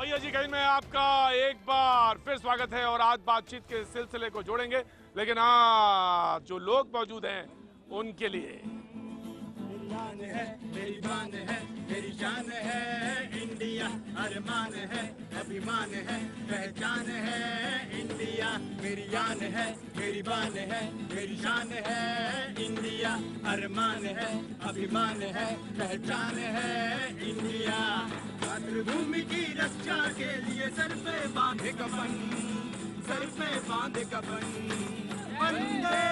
भैया जी कहीं में आपका एक बार फिर स्वागत है और आज बातचीत के सिलसिले को जोड़ेंगे, लेकिन आज जो लोग मौजूद हैं उनके लिए मेरी बान है, मेरी शान है, इंडिया अरमान है, अभिमान है, पहचान है, इंडिया मेरी जान है, मेरी बान है, मेरी शान है, इंडिया अरमान है, अभिमान है, पहचान है, इंडिया मातृभूमि की रक्षा के लिए सर पे बांधे कफन, सर पे बांधे कफन, वंदे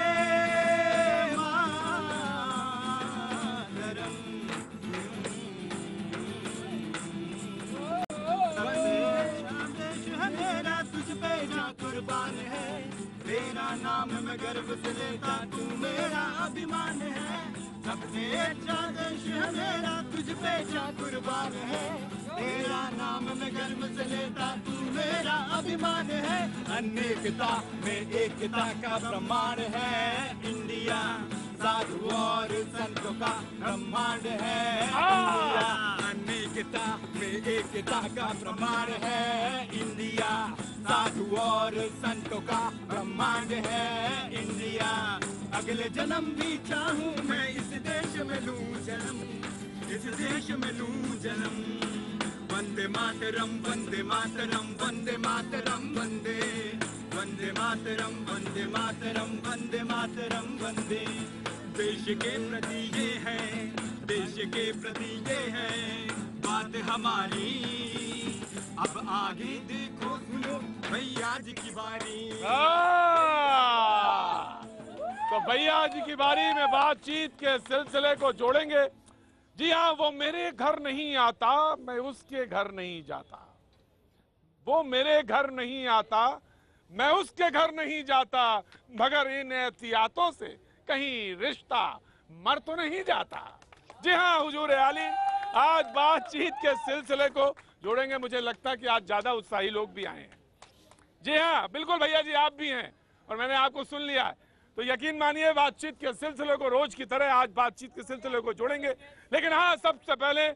कुर्बान है, तेरा नाम मैं गर्व से लेता, तू मेरा अभिमान है, सबसे अच्छा देश है मेरा, तुझ पे जा कुर्बान है, तेरा नाम मैं गर्व से लेता, तू मेरा अभिमान है, अनेकता में एकता का प्रमाण है, इंडिया साधु और संतों का ब्रह्मांड है, इंडिया अनेकता में एकता का प्रमाण है, इंडिया साधु और संतों का ब्रह्मांड है, इंडिया अगले जन्म भी चाहूं मैं इस देश में लूं जन्म, इस देश में लूं जन्म, वंदे मातरम, वंदे मातरम, वंदे मातरम, वंदे वंदे मातरम, वंदे मातरम, वंदे मातरम, वंदे देश के प्रति ये है, देश के प्रति ये है बात हमारी, अब आगे देखो सुनो भैया जी की बारी। तो भैया जी की बारी में बातचीत के सिलसिले को जोड़ेंगे। जी हाँ, वो मेरे घर नहीं आता, मैं उसके घर नहीं जाता, वो मेरे घर नहीं आता, मैं उसके घर नहीं जाता, मगर इन एहतियातों से कहीं रिश्ता मर तो नहीं जाता। जी हाँ हुजूर आली, आज बातचीत के सिलसिले को जोड़ेंगे। मुझे लगता है कि आज ज्यादा उत्साही लोग भी आए हैं। जी हाँ बिल्कुल भैया जी, आप भी हैं और मैंने आपको सुन लिया है, तो यकीन मानिए बातचीत के सिलसिले को रोज की तरह आज बातचीत के सिलसिले को जोड़ेंगे। लेकिन हाँ, सबसे पहले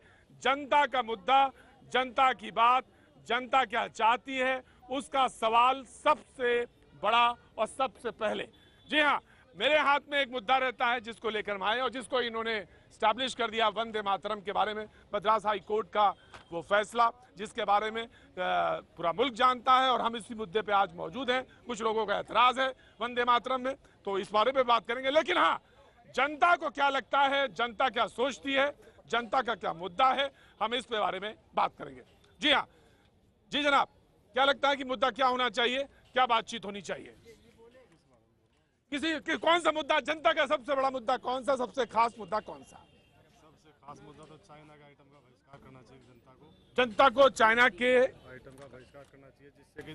जनता का मुद्दा, जनता की बात, जनता क्या चाहती है, उसका सवाल सबसे बड़ा और सबसे पहले। जी हाँ, मेरे हाथ में एक मुद्दा रहता है जिसको लेकर हम आए और जिसको इन्होंने स्टैब्लिश कर दिया, वंदे मातरम के बारे में मद्रास हाई कोर्ट का वो फैसला, जिसके बारे में पूरा मुल्क जानता है और हम इसी मुद्दे पे आज मौजूद हैं। कुछ लोगों का एतराज है वंदे मातरम में, तो इस बारे में बात करेंगे। लेकिन हाँ, जनता को क्या लगता है, जनता क्या सोचती है, जनता का क्या मुद्दा है, हम इस बारे में बात करेंगे। जी हाँ जी जनाब, क्या लगता है कि मुद्दा क्या होना चाहिए, क्या बातचीत होनी चाहिए? कौन सा मुद्दा, जनता का सबसे बड़ा मुद्दा कौन सा, सबसे खास मुद्दा कौन सा? सबसे खास मुद्दा तो चाइना के आइटम का बहिष्कार करना चाहिए, जनता को चाइना के आइटम का बहिष्कार करना चाहिए, जिससे कि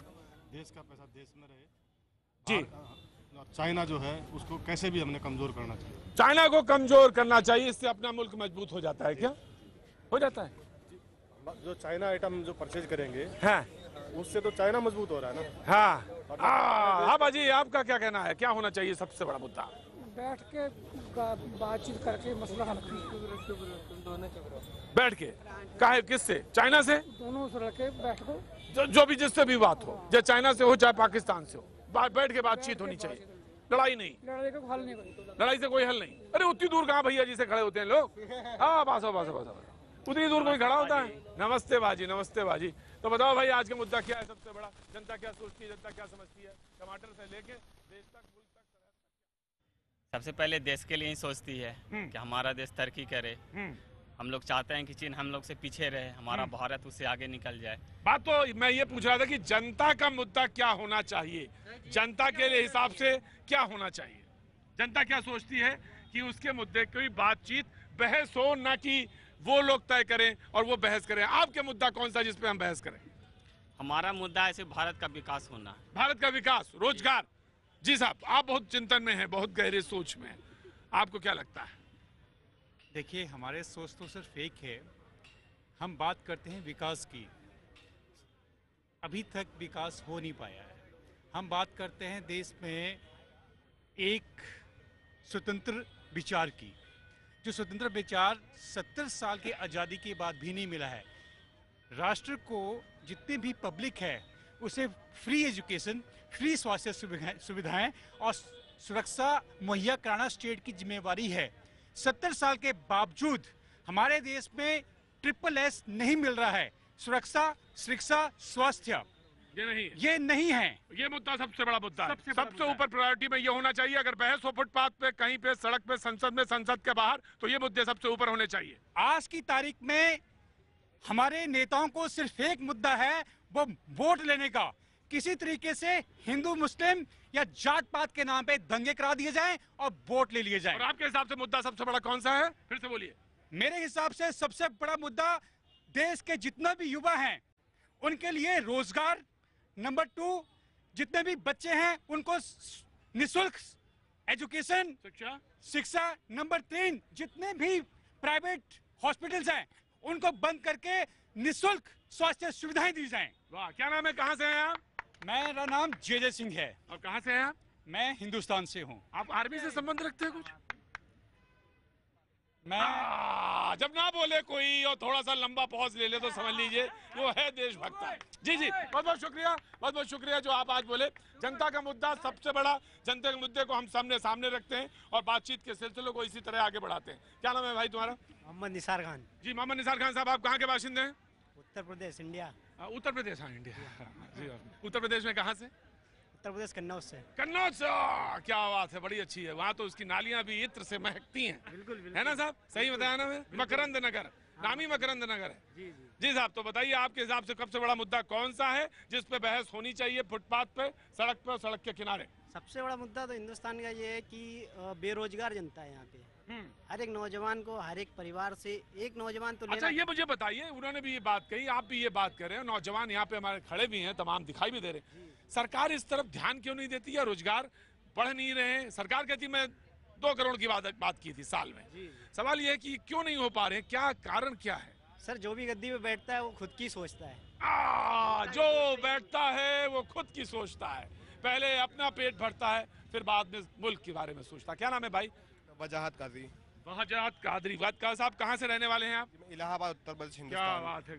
देश का पैसा देश में रहे। जी, चाइना जो है उसको कैसे भी हमने कमजोर करना चाहिए, चाइना को कमजोर करना चाहिए, इससे अपना मुल्क मजबूत हो जाता है। क्या हो जाता है? जो चाइना आइटम जो परचेज करेंगे हाँ, उससे तो चाइना मजबूत हो रहा है ना। हाँ हाँ बाजी, आपका क्या कहना है, क्या होना चाहिए सबसे बड़ा मुद्दा? बैठ के बातचीत करके मसला हल बैठ के काहे, किससे? चाइना से? दोनों से लड़के बैठ को जो भी जिससे भी बात हो, चाहे चाइना से हो चाहे पाकिस्तान से हो, बैठ के बातचीत होनी चाहिए, लड़ाई नहीं। लड़ाई का हल नहीं कोई, लड़ाई से कोई हल नहीं। अरे उतनी दूर कहाँ भैया जी से खड़े होते हैं लोग। हाँ बासो बासो बासो, उतनी दूर कोई खड़ा होता है? नमस्ते बाजी, नमस्ते बाजी। तो बताओ भाई, आज का मुद्दा क्या है सबसे बड़ा, जनता क्या सोचती है, जनता क्या समझती है, टमाटर से लेके देश तक, मुल्क तक? सबसे पहले देश के लिए ही सोचती है कि हमारा देश तरक्की करे। हम लोग चाहते हैं कि चीन हम लोग से पीछे रहे, हमारा भारत उससे आगे निकल जाए। बात तो मैं ये पूछ रहा था कि जनता का मुद्दा क्या होना चाहिए, जनता के लिए हिसाब से क्या होना चाहिए, जनता क्या सोचती है कि उसके मुद्दे की बातचीत, बहस हो, ना कि वो लोग तय करें और वो बहस करें। आपके मुद्दा कौन सा जिस पे हम बहस करें? हमारा मुद्दा है सिर्फ भारत का विकास होना, भारत का विकास, रोजगार। जी साहब, आप बहुत चिंतन में हैं, बहुत गहरे सोच में हैं, आपको क्या लगता है? देखिए, हमारे सोच तो सिर्फ एक है, हम बात करते हैं विकास की, अभी तक विकास हो नहीं पाया है। हम बात करते हैं देश में एक स्वतंत्र विचार की, जो स्वतंत्र विचार 70 साल की आज़ादी के बाद भी नहीं मिला है। राष्ट्र को जितनी भी पब्लिक है उसे फ्री एजुकेशन, फ्री स्वास्थ्य सुविधाएं और सुरक्षा मुहैया कराना स्टेट की जिम्मेवारी है। 70 साल के बावजूद हमारे देश में SSS नहीं मिल रहा है। सुरक्षा, शिक्षा, स्वास्थ्य ये नहीं है। ये मुद्दा सबसे बड़ा मुद्दा है। सबसे बड़ा सबसे मुद्दा ऊपर प्रायोरिटी में ये होना चाहिए। अगर बहस हो फुटपाथ पे, कहीं पे, सड़क पे, संसद में, संसद के बाहर, तो ये मुद्दे सबसे ऊपर होने चाहिए। आज की तारीख में हमारे नेताओं को सिर्फ एक मुद्दा है, वो वोट लेने का। किसी तरीके से हिंदू मुस्लिम या जात पात के नाम पे दंगे करा दिए जाएं और वोट ले लिए जाएं। और आपके हिसाब से मुद्दा सबसे बड़ा कौन सा है? फिर से बोलिए। मेरे हिसाब से सबसे बड़ा मुद्दा देश के जितना भी युवा हैं उनके लिए रोजगार, नंबर 2 जितने भी बच्चे हैं उनको निःशुल्क एजुकेशन, शिक्षा, नंबर 3 जितने भी प्राइवेट हॉस्पिटल्स हैं उनको बंद करके निःशुल्क स्वास्थ्य सुविधाएं दी जाएं। वाह, क्या नाम है, कहाँ से हैं आप? मेरा नाम JJ सिंह है। और कहाँ से हैं आप? मैं हिंदुस्तान से हूँ। आप आर्मी से संबंध रखते हैं कुछ? मैं जब ना बोले कोई और थोड़ा सा लंबा पॉज ले ले तो समझ लीजिए वो है देशभक्त। जी जी, बहुत बहुत शुक्रिया, बहुत बहुत शुक्रिया जो आप आज बोले। जनता का मुद्दा सबसे बड़ा, जनता के मुद्दे को हम सामने रखते हैं और बातचीत के सिलसिले को इसी तरह आगे बढ़ाते हैं। क्या नाम है भाई तुम्हारा? मोहम्मद निसार खान। जी मोहम्मद निसार खान साहब, आप कहाँ के बाशिंदे हैं? उत्तर प्रदेश, इंडिया। उत्तर प्रदेश, हाँ इंडिया। जी उत्तर प्रदेश में कहाँ से? उत्तर प्रदेश कन्नौज से। कन्नौज से, क्या बात है, बड़ी अच्छी है। वहाँ तो उसकी नालियाँ भी इत्र से महकती हैं। बिल्कुल है ना साहब, सही बताया ना? मकरंद नगर, नामी मकरंद नगर है। जी जी साहब, तो बताइए आपके हिसाब से सबसे बड़ा मुद्दा कौन सा है जिस पे बहस होनी चाहिए फुटपाथ पे, सड़क पे, सड़क के किनारे? सबसे बड़ा मुद्दा तो हिंदुस्तान का ये है कि बेरोजगार जनता है यहाँ पे। हर एक नौजवान को, हर एक परिवार से एक नौजवान तो अच्छा, ये मुझे बताइए, उन्होंने भी ये बात कही, आप भी ये बात कर रहे हैं, नौजवान यहाँ पे हमारे खड़े भी हैं, तमाम दिखाई भी दे रहे हैं। सरकार इस तरफ ध्यान क्यों नहीं देती या रोजगार बढ़ नहीं रहे हैं? सरकार कहती मैं 2 करोड़ की बात की थी साल में। सवाल ये है कि क्यों नहीं हो पा रहे हैं, क्या कारण क्या है? सर, जो भी गद्दी पे बैठता है वो खुद की सोचता है। जो बैठता है वो खुद की सोचता है, पहले अपना पेट भरता है, फिर बाद में मुल्क के बारे में सोचता है। क्या नाम है भाई? वजाहत काजी। वजाहत कादरी। वजाहत साहब, कहाँ से रहने वाले हैं आप? इलाहाबाद, उत्तर प्रदेश, क्या हिंदुस्तान। बात है,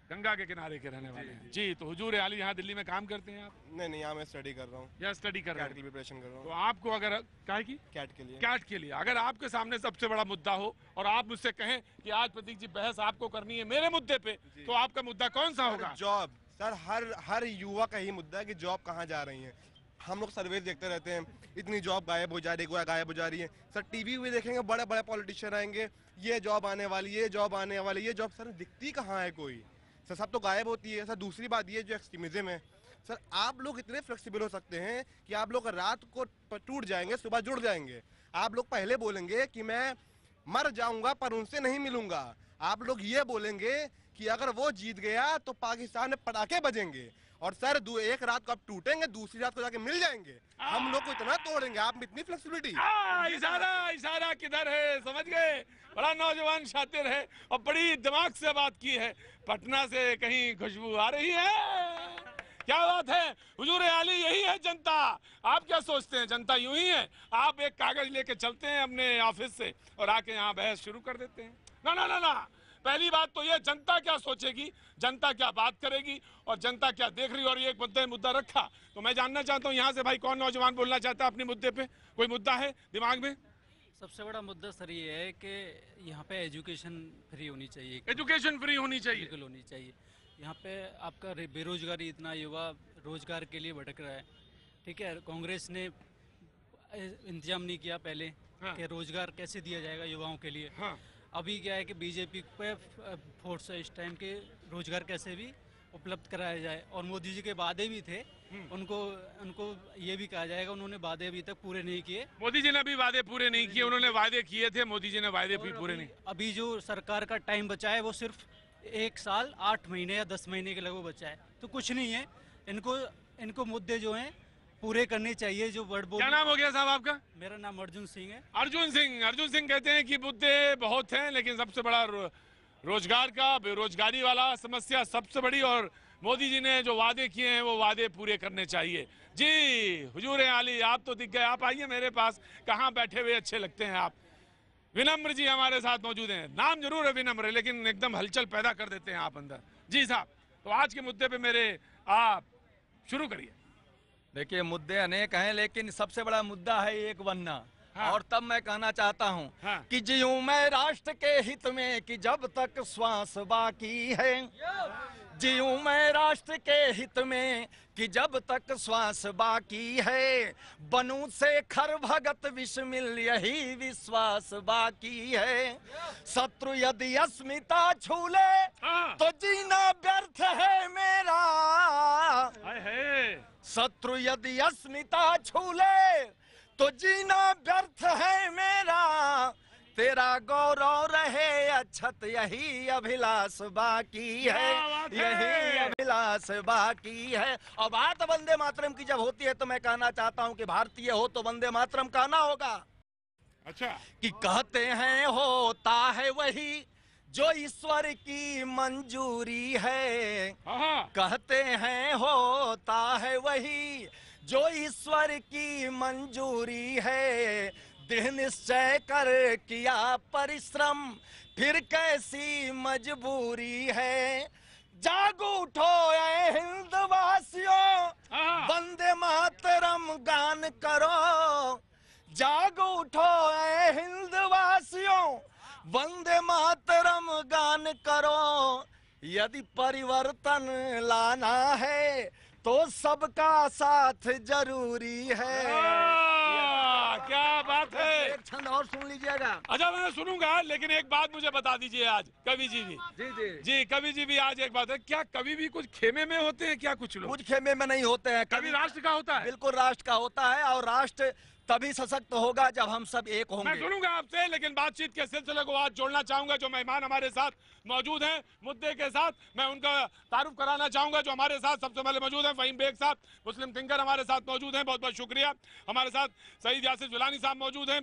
गंगा के किनारे के रहने वाले हैं। जी, तो हुजूर आली यहाँ दिल्ली में काम करते हैं आप? नहीं, यहाँ मैं स्टडी कर रहा हूँ। या स्टडी कर रहे कैट के हैं? लिए प्रिपरेशन कर रहा तो हूँ। आपको अगर काहे की? कैट के लिए। कैट के लिए अगर आपके सामने सबसे बड़ा मुद्दा हो और आप मुझसे कहें कि आज प्रतीक जी बहस आपको करनी है मेरे मुद्दे पे, तो आपका मुद्दा कौन सा होगा? जॉब। सर, हर युवा का ही मुद्दा है कि जॉब कहाँ जा रही है। हम लोग सर्वे देखते रहते हैं, इतनी जॉब गायब हो जा रही है। सर, टीवी में देखेंगे, बड़े बड़े पॉलिटिशियन आएंगे, ये जॉब आने वाली, ये जॉब आने वाली, ये जॉब सर दिखती कहाँ है कोई? सर, सब तो गायब होती है। सर, दूसरी बात ये जो एक्सट्रीमिज्म है, सर आप लोग इतने फ्लेक्सिबल हो सकते हैं कि आप लोग रात को टूट जाएंगे, सुबह जुड़ जाएंगे। आप लोग पहले बोलेंगे कि मैं मर जाऊंगा पर उनसे नहीं मिलूंगा। आप लोग ये बोलेंगे कि अगर वो जीत गया तो पाकिस्तान में पटाखे बजेंगे। और सर, एक रात को आप टूटेंगे, दूसरी रात को जाके मिल जाएंगे। हम लोग को इतना तोड़ेंगे, आप में इतनी फ्लेक्सिबिलिटी। इशारा किधर है, समझ गए? बड़ा नौजवान शातिर है और बड़ी दिमाग से बात की है। पटना से कहीं खुशबू आ रही है, क्या बात है। हुजूर आली, यही है जनता। आप क्या सोचते हैं, जनता यूं ही है? आप एक कागज लेके चलते हैं अपने ऑफिस से और आके यहाँ बहस शुरू कर देते हैं। ना ना ना ना, पहली बात तो ये, जनता क्या सोचेगी, जनता क्या बात करेगी और जनता क्या देख रही है। और ये एक मुद्दा रखा तो मैं जानना चाहता हूँ यहाँ से भाई, कौन नौजवान बोलना चाहता है अपने मुद्दे पे? कोई मुद्दा है दिमाग में? सबसे बड़ा मुद्दा सर ये है कि यहाँ पे एजुकेशन फ्री होनी चाहिए। एजुकेशन फ्री होनी चाहिए, बिल्कुल होनी चाहिए। यहाँ पे आपका बेरोजगारी, इतना युवा रोजगार के लिए भटक रहा है। ठीक है, कांग्रेस ने इंतजाम नहीं किया पहले कि रोजगार कैसे दिया जाएगा युवाओं के लिए। अभी क्या है कि बीजेपी पे फोर्स है इस टाइम के रोजगार कैसे भी उपलब्ध कराया जाए। और मोदी जी के वादे भी थे, उनको ये भी कहा जाएगा उन्होंने वादे अभी तक पूरे नहीं किए। मोदी जी ने अभी वादे पूरे नहीं किए, उन्होंने वादे किए थे, मोदी जी ने वादे भी पूरे नहीं। अभी जो सरकार का टाइम बचा है वो सिर्फ 1 साल 8 महीने या 10 महीने के लगभग बचा है, तो कुछ नहीं है। इनको मुद्दे जो हैं पूरे करने चाहिए। जो वर्ड बोल। क्या नाम हो गया साहब आपका? मेरा नाम अर्जुन सिंह है। अर्जुन सिंह कहते हैं कि मुद्दे बहुत हैं, लेकिन सबसे बड़ा रोजगार का, बेरोजगारी वाला समस्या सबसे बड़ी, और मोदी जी ने जो वादे किए हैं वो वादे पूरे करने चाहिए। जी हुजूर आली, आप तो दिख गए, आप आइए मेरे पास। कहाँ बैठे हुए अच्छे लगते हैं आप। विनम्र जी हमारे साथ मौजूद हैं। नाम जरूर है विनम्र, लेकिन एकदम हलचल पैदा कर देते हैं आप अंदर। जी साहब, तो आज के मुद्दे पे मेरे आप शुरू करिए। देखिए, मुद्दे अनेक हैं, लेकिन सबसे बड़ा मुद्दा है एक बनना। हाँ। और तब मैं कहना चाहता हूँ हाँ। कि जीऊं मैं राष्ट्र के हित में कि जब तक श्वास बाकी है, जीऊं मैं राष्ट्र के हित में कि जब तक श्वास बाकी है, बनूं शेखर भगत विस्मिल यही विश्वास बाकी है। शत्रु यदि अस्मिता छू ले हाँ। तो जीना व्यर्थ है मेरा, हाय हाय। शत्रु यदि अस्मिता छू ले तो जीना व्यर्थ है मेरा, तेरा गौरव रहे अक्षत यही अभिलाष बाकी है, क्या बात है? यही अभिलाष बाकी है। और बात वंदे मातरम की जब होती है तो मैं कहना चाहता हूं कि भारतीय हो तो वंदे मातरम कहना होगा। अच्छा, कि कहते हैं होता है वही जो ईश्वर की मंजूरी है, हाँ। कहते हैं होता है वही जो ईश्वर की मंजूरी है। दृढ़ निश्चय कर किया परिश्रम फिर कैसी मजबूरी है। जागो उठो ऐ हिंदवासियों, हाँ। वंदे मातरम गान करो। जागो उठो ऐ हिंदवासियों, वंदे मातरम गान करो। यदि परिवर्तन लाना है तो सबका साथ जरूरी है। क्या बात है। एक छंद और सुन लीजिएगा। अच्छा, मैं सुनूंगा, लेकिन एक बात मुझे बता दीजिए आज कवि जी भी। जी जी जी कवि जी भी आज एक बात है, क्या कवि भी कुछ खेमे में होते हैं क्या कुछ लोग? कुछ खेमे में नहीं होते हैं, कवि राष्ट्र का होता है। बिल्कुल राष्ट्र का होता है, और राष्ट्र तभी सशक्त होगा जब हम सब एक मैं होंगे। सुनूंगा आपसे, लेकिन बातचीत के सिलसिले को आज जोड़ना चाहूंगा। जो मेहमान हमारे साथ मौजूद हैं मुद्दे के साथ, मैं उनका तारुफ कराना चाहूंगा। जो हमारे साथ सबसे पहले मौजूद हैं फहीम बेग साहब, मुस्लिम थिंकर हमारे साथ मौजूद हैं, बहुत बहुत शुक्रिया। हमारे साथ सईद यासिर जिलानी साहब मौजूद हैं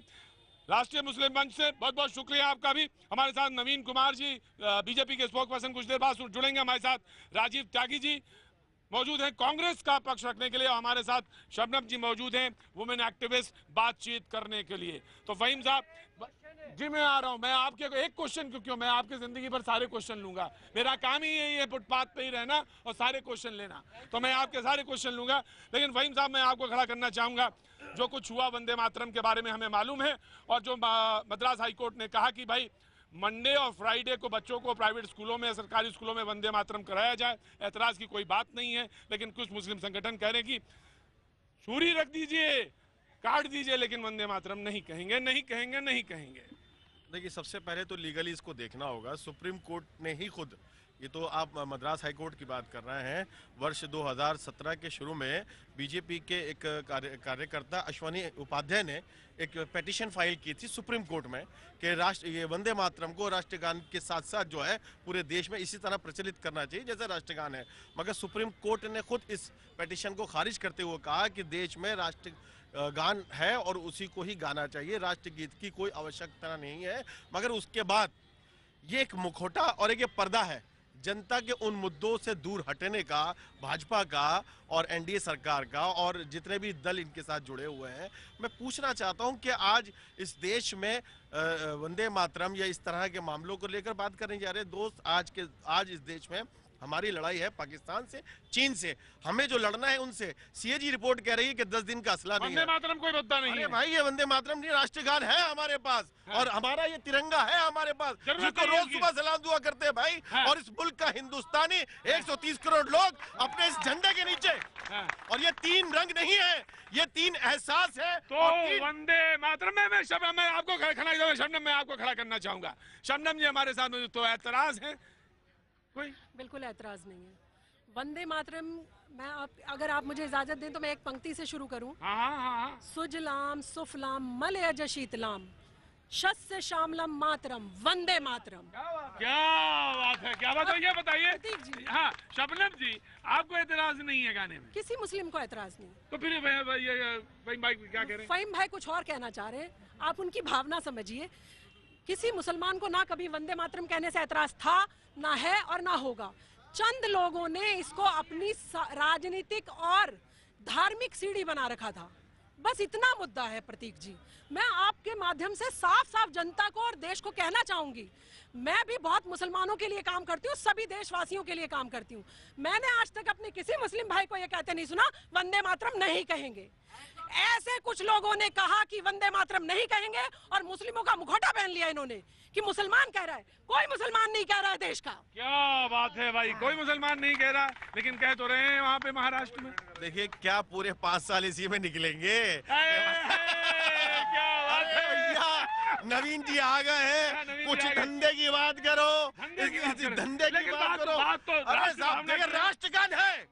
राष्ट्रीय मुस्लिम मंच से, बहुत बहुत शुक्रिया आपका भी। हमारे साथ नवीन कुमार जी बीजेपी के स्पोक पर्सन कुछ देर बाद जुड़ेंगे। हमारे साथ राजीव त्यागी जी मौजूद हैं कांग्रेस का पक्ष रखने के लिए। हमारे साथ शबनम जी मौजूद हैं वुमेन एक्टिविस्ट बातचीत करने के लिए। तो फहीम साहब जी, मैं आ रहा हूं। मैं आपके एक क्वेश्चन क्यों, मैं आपकी जिंदगी पर सारे क्वेश्चन लूंगा। मेरा काम ही यही है फुटपाथ पे ही रहना और सारे क्वेश्चन लेना, तो मैं आपके सारे क्वेश्चन लूंगा। लेकिन फहीम साहब, मैं आपको खड़ा करना चाहूंगा। जो कुछ हुआ वंदे मातरम के बारे में हमें मालूम है, और जो मद्रास हाईकोर्ट ने कहा कि भाई मंडे और फ्राइडे को बच्चों को प्राइवेट स्कूलों में, सरकारी स्कूलों में वंदे मातरम कराया जाए, ऐतराज की कोई बात नहीं है। लेकिन कुछ मुस्लिम संगठन कह रहे हैं कि छुरी रख दीजिए, काट दीजिए, लेकिन वंदे मातरम नहीं कहेंगे, नहीं कहेंगे, नहीं कहेंगे। देखिए, सबसे पहले तो लीगली इसको देखना होगा। सुप्रीम कोर्ट ने ही खुद, ये तो आप मद्रास हाई कोर्ट की बात कर रहे हैं, वर्ष 2017 के शुरू में बीजेपी के एक कार्यकर्ता अश्वनी उपाध्याय ने एक पिटीशन फाइल की थी सुप्रीम कोर्ट में कि ये वंदे मातरम को राष्ट्रगान के साथ साथ जो है पूरे देश में इसी तरह प्रचलित करना चाहिए जैसे राष्ट्रगान है। मगर सुप्रीम कोर्ट ने खुद इस पिटीशन को खारिज करते हुए कहा कि देश में राष्ट्रगान है और उसी को ही गाना चाहिए, राष्ट्रगीत की कोई आवश्यकता नहीं है। मगर उसके बाद ये एक मुखौटा और एक ये पर्दा है जनता के उन मुद्दों से दूर हटने का, भाजपा का और एनडीए सरकार का और जितने भी दल इनके साथ जुड़े हुए हैं। मैं पूछना चाहता हूं कि आज इस देश में वंदे मातरम या इस तरह के मामलों को लेकर बात करने जा रहे हैं। दोस्त, आज इस देश में हमारी लड़ाई है पाकिस्तान से, चीन से। हमें जो लड़ना है उनसे। सीएजी रिपोर्ट कह रही है कि 10 दिन का असला नहीं है। वंदे मातरम कोई मुद्दा नहीं है भाई, ये वंदे मातरम नहीं, राष्ट्रगान है हमारे पास। हाँ। और हमारा ये तिरंगा है हमारे पास, जिसको रोज सुबह सलाम दुआ करते हैं भाई। हाँ। और इस मुल्क का हिंदुस्तानी 130 करोड़ लोग अपने इस झंडे के नीचे। हाँ। और ये 3 रंग नहीं है, ये 3 एहसास है। तो वंदे मातरम में मैं आपको शबनम मैं आपको खड़ा करना चाहूंगा। शबनम जी हमारे साथ मौजूद, तो एतराज है कोई? बिल्कुल ऐतराज नहीं है। वंदे मातरम, अगर आप मुझे इजाजत दें तो मैं एक पंक्ति से शुरू करूं। हाँ। सुजलाम सुफलाम मलयज शीतलाम शस्य श्यामलम मातरम वंदे मातरम। क्या बात है, क्या बात है, ये बताइए। जी। हाँ शबनम जी, आपको एतराज नहीं है गाने में? किसी मुस्लिम को एतराज नहीं। तो फिर फहीम भाई क्या कह रहे हैं? फहीम भाई कुछ और कहना चाह रहे हैं, आप उनकी भावना समझिए। किसी मुसलमान को ना कभी वंदे मातरम कहने से एतराज था, ना है और ना होगा। चंद लोगों ने इसको अपनी राजनीतिक और धार्मिक सीढ़ी बना रखा था, बस इतना मुद्दा है। प्रतीक जी, मैं आपके माध्यम से साफ साफ जनता को और देश को कहना चाहूंगी, मैं भी बहुत मुसलमानों के लिए काम करती हूँ, सभी देशवासियों के लिए काम करती हूँ। मैंने आज तक अपने किसी मुस्लिम भाई को ये कहते नहीं सुना वंदे मातरम नहीं कहेंगे। ऐसे कुछ लोगों ने कहा कि वंदे मातरम नहीं कहेंगे और मुस्लिमों का मुखौटा पहन लिया इन्होंने कि मुसलमान कह रहा है। कोई मुसलमान नहीं कह रहा है देश का। क्या बात है भाई, कोई मुसलमान नहीं कह रहा, लेकिन कह तो रहे हैं वहाँ पे महाराष्ट्र में। देखिए क्या पूरे 5 साल इसी में निकलेंगे। क्या बात है भैया, नवीन जी आ गए हैं, कुछ धंधे की बात करो, धंधे की बात करो। अरे साहब देखिए, राष्ट्रगान है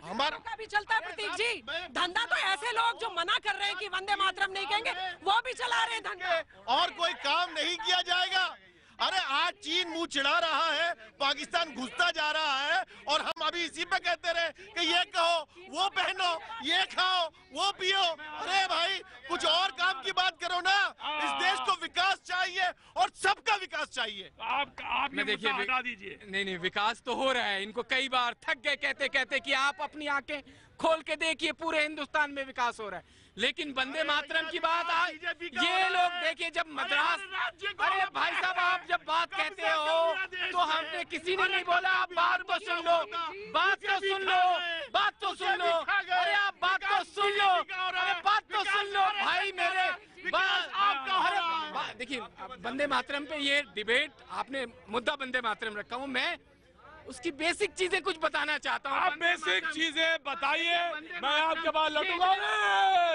हमारा का भी चलता है प्रतीक जी। धंधा तो ऐसे लोग जो मना कर रहे हैं कि वंदे मातरम नहीं कहेंगे वो भी चला रहे हैं धंधा, और कोई काम नहीं किया जाएगा। अरे आज चीन मुंह चिढ़ा रहा है, पाकिस्तान घुसता जा रहा है, और हम अभी इसी पे कहते रहे कि ये कहो, वो पहनो, ये खाओ, वो पियो। अरे भाई कुछ और काम की बात करो ना। इस देश को विकास चाहिए और सबका विकास चाहिए। आप ये देखिए, हटा दीजिए। नहीं, विकास तो हो रहा है। इनको कई बार थक गए कहते कहते कि आप अपनी आंखें खोल के देखिए, पूरे हिंदुस्तान में विकास हो रहा है। लेकिन वंदे मातरम की बात ये लोग देखिए, जब मद्रास, अरे भाई साहब आप जब बात कहते हो तो हमने किसी ने नहीं बोला। आप बात तो सुन लो, बात तो सुन लो, बात तो सुन लो। अरे आप बात तो सुन लो, अरे बात तो सुन लो भाई मेरे। देखिए वंदे मातरम पे ये डिबेट, आपने मुद्दा वंदे मातरम रखा हूँ, मैं उसकी बेसिक चीजें कुछ बताना चाहता हूँ। आप बेसिक चीजें बताइए, मैं आपके पास लौटूंगा।